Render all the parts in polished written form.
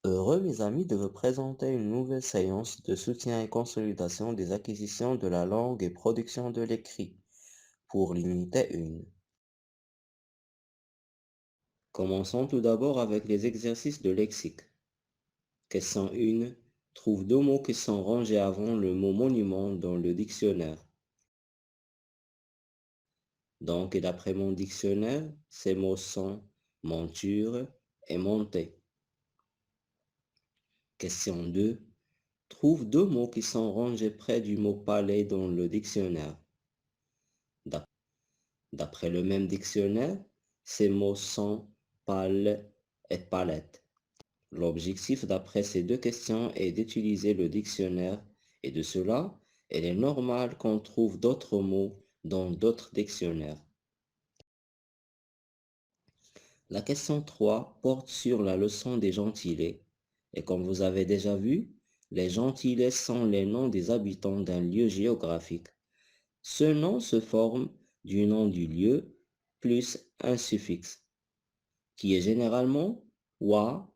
Heureux, mes amis, de vous présenter une nouvelle séance de soutien et consolidation des acquisitions de la langue et production de l'écrit pour l'unité 1. Commençons tout d'abord avec les exercices de lexique. Question 1. Trouve deux mots qui sont rangés avant le mot monument dans le dictionnaire. Donc, d'après mon dictionnaire, ces mots sont monture et montée. Question 2. Trouve deux mots qui sont rangés près du mot palais dans le dictionnaire. D'après le même dictionnaire, ces mots sont pâle et palette. L'objectif d'après ces deux questions est d'utiliser le dictionnaire et de cela, il est normal qu'on trouve d'autres mots dans d'autres dictionnaires. La question 3 porte sur la leçon des gentilés. Et comme vous avez déjà vu, les gentilés sont les noms des habitants d'un lieu géographique. Ce nom se forme du nom du lieu plus un suffixe, qui est généralement wa,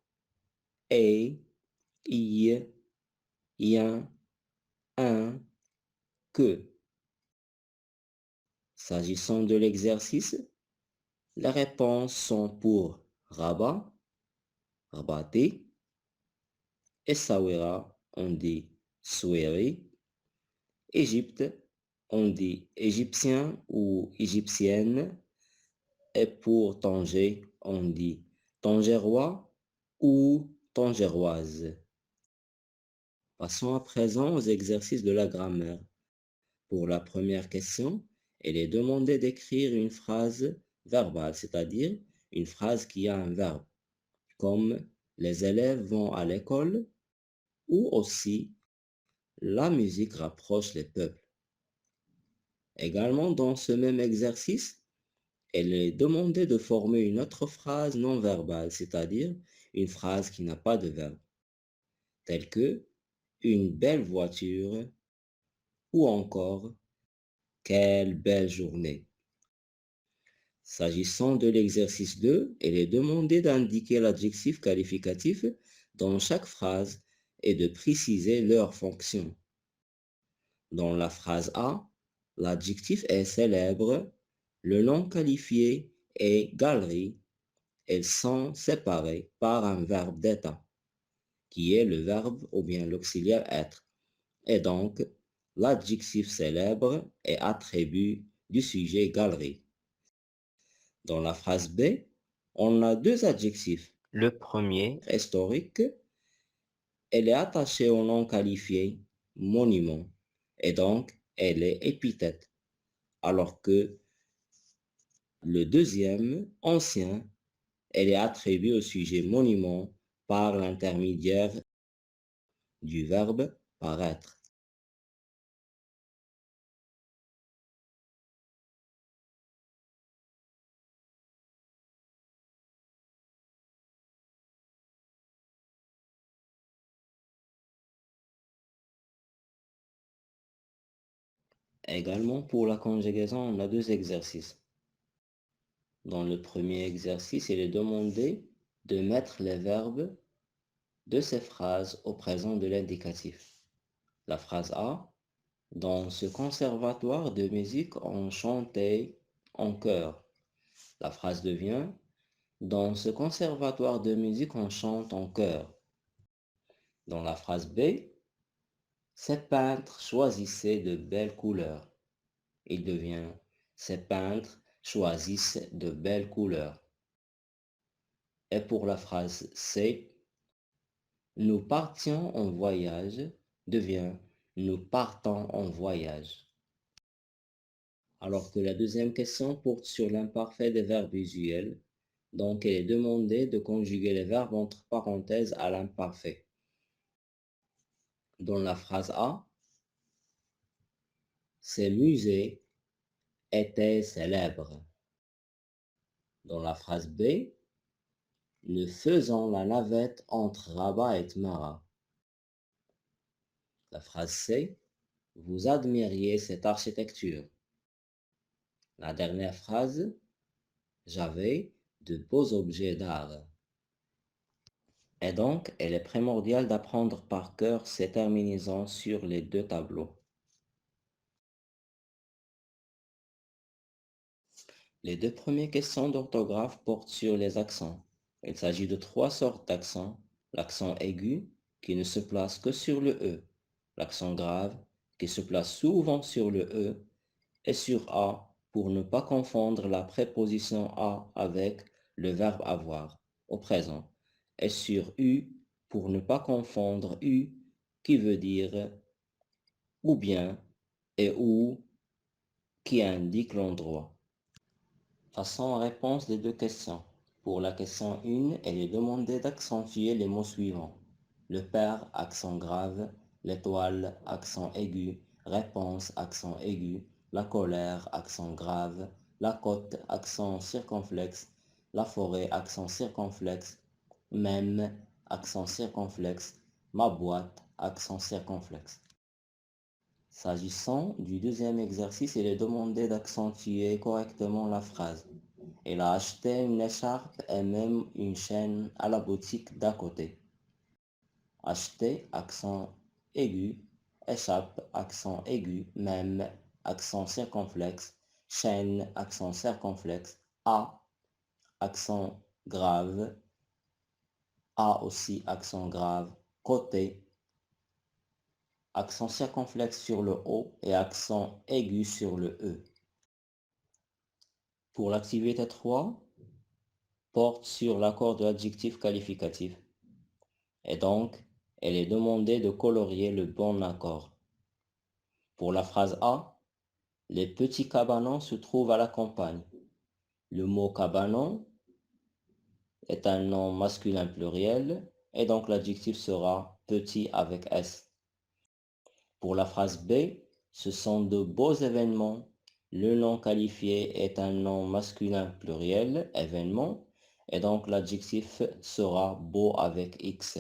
e, i, ien, un, que. S'agissant de l'exercice, les réponses sont pour Rabat, Rabaté, Essaouira, on dit Soueri, Égypte, on dit égyptien ou égyptienne, et pour Tanger, on dit tangérois ou tangéroise. Passons à présent aux exercices de la grammaire. Pour la première question, il est demandé d'écrire une phrase verbale, c'est-à-dire une phrase qui a un verbe, comme les élèves vont à l'école ou aussi la musique rapproche les peuples. Également, dans ce même exercice, il est demandé de former une autre phrase non verbale, c'est-à-dire une phrase qui n'a pas de verbe, telle que une belle voiture ou encore quelle belle journée. S'agissant de l'exercice 2, il est demandé d'indiquer l'adjectif qualificatif dans chaque phrase et de préciser leur fonction. Dans la phrase A, l'adjectif est célèbre, le nom qualifié est galerie. Elles sont séparées par un verbe d'état, qui est le verbe ou bien l'auxiliaire être. Et donc, l'adjectif célèbre est attribut du sujet galerie. Dans la phrase B, on a deux adjectifs. Le premier, historique, elle est attachée au nom qualifié monument et donc elle est épithète. Alors que le deuxième, ancien, elle est attribuée au sujet monument par l'intermédiaire du verbe paraître. Également, pour la conjugaison, on a deux exercices. Dans le premier exercice, il est demandé de mettre les verbes de ces phrases au présent de l'indicatif. La phrase A, dans ce conservatoire de musique, on chantait en chœur. La phrase devient, dans ce conservatoire de musique, on chante en chœur. Dans la phrase B, ces peintres choisissaient de belles couleurs. Il devient, ces peintres choisissent de belles couleurs. Et pour la phrase C, nous partions en voyage devient, nous partons en voyage. Alors que la deuxième question porte sur l'imparfait des verbes usuels, donc il est demandé de conjuguer les verbes entre parenthèses à l'imparfait. Dans la phrase A, ces musées étaient célèbres. Dans la phrase B, nous faisons la navette entre Rabat et Tmara. La phrase C, vous admiriez cette architecture. La dernière phrase, j'avais de beaux objets d'art. Et donc, il est primordial d'apprendre par cœur ces terminaisons sur les deux tableaux. Les deux premières questions d'orthographe portent sur les accents. Il s'agit de trois sortes d'accents. L'accent aigu, qui ne se place que sur le E. L'accent grave, qui se place souvent sur le E. Et sur A, pour ne pas confondre la préposition A avec le verbe avoir, au présent. Et sur U, pour ne pas confondre U, qui veut dire ou bien, et ou, qui indique l'endroit. Passons à réponse des deux questions. Pour la question 1, elle est demandé d'accentuer les mots suivants. Le père, accent grave, l'étoile, accent aigu, réponse, accent aigu, la colère, accent grave, la côte, accent circonflexe, la forêt, accent circonflexe, même, accent circonflexe, ma boîte, accent circonflexe. S'agissant du deuxième exercice, il est demandé d'accentuer correctement la phrase. Il a acheté une écharpe et même une chaîne à la boutique d'à côté. Acheter, accent aigu, écharpe, accent aigu, même, accent circonflexe, chaîne, accent circonflexe, à, accent grave, à aussi, accent grave, côté, accent circonflexe sur le O et accent aigu sur le E. Pour l'activité 3, porte sur l'accord de l'adjectif qualificatif. Et donc, elle est demandé de colorier le bon accord. Pour la phrase A, les petits cabanons se trouvent à la campagne. Le mot cabanon est un nom masculin pluriel et donc l'adjectif sera petit avec S. Pour la phrase B, ce sont de beaux événements. Le nom qualifié est un nom masculin pluriel, événement, et donc l'adjectif sera beau avec X.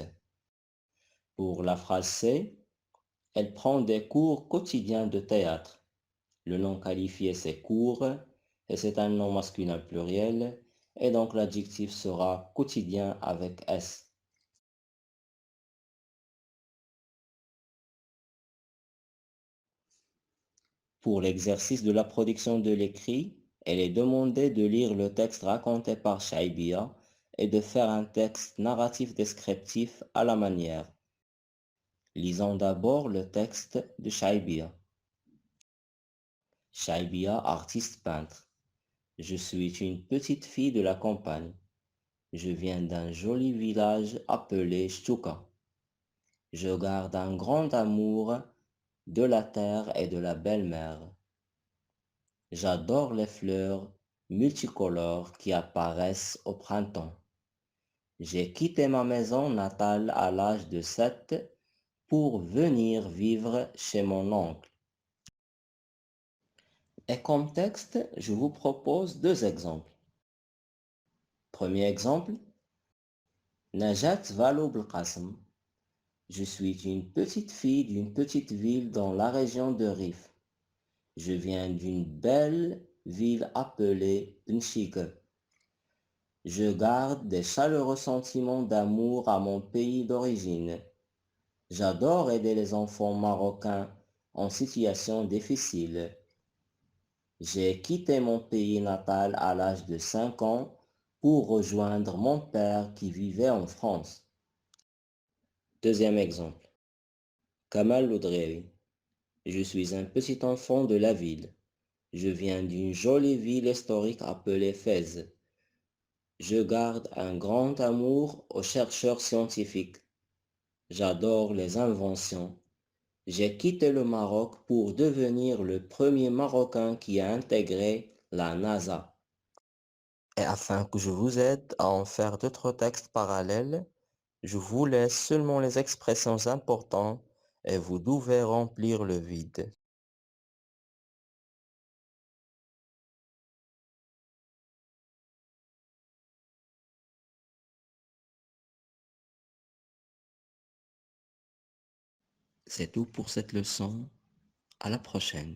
Pour la phrase C, elle prend des cours quotidiens de théâtre. Le nom qualifié c'est cours et c'est un nom masculin pluriel et donc l'adjectif sera quotidien avec S. Pour l'exercice de la production de l'écrit, elle est demandé de lire le texte raconté par Shaibia et de faire un texte narratif descriptif à la manière. Lisons d'abord le texte de Shaibia. Shaibia, artiste peintre. Je suis une petite fille de la campagne. Je viens d'un joli village appelé Shtuka. Je garde un grand amour de la terre et de la belle-mère. J'adore les fleurs multicolores qui apparaissent au printemps. J'ai quitté ma maison natale à l'âge de 7 pour venir vivre chez mon oncle. Et comme texte, je vous propose deux exemples. Premier exemple, Najat Valo Belkacem. Je suis une petite fille d'une petite ville dans la région de Rif. Je viens d'une belle ville appelée Benchika. Je garde des chaleureux sentiments d'amour à mon pays d'origine. J'adore aider les enfants marocains en situation difficile. J'ai quitté mon pays natal à l'âge de 5 ans pour rejoindre mon père qui vivait en France. Deuxième exemple. Kamal Loudrevi. Je suis un petit enfant de la ville. Je viens d'une jolie ville historique appelée Fès. Je garde un grand amour aux chercheurs scientifiques. J'adore les inventions. J'ai quitté le Maroc pour devenir le premier Marocain qui a intégré la NASA. Et afin que je vous aide à en faire d'autres textes parallèles, je vous laisse seulement les expressions importantes et vous devez remplir le vide. C'est tout pour cette leçon. À la prochaine.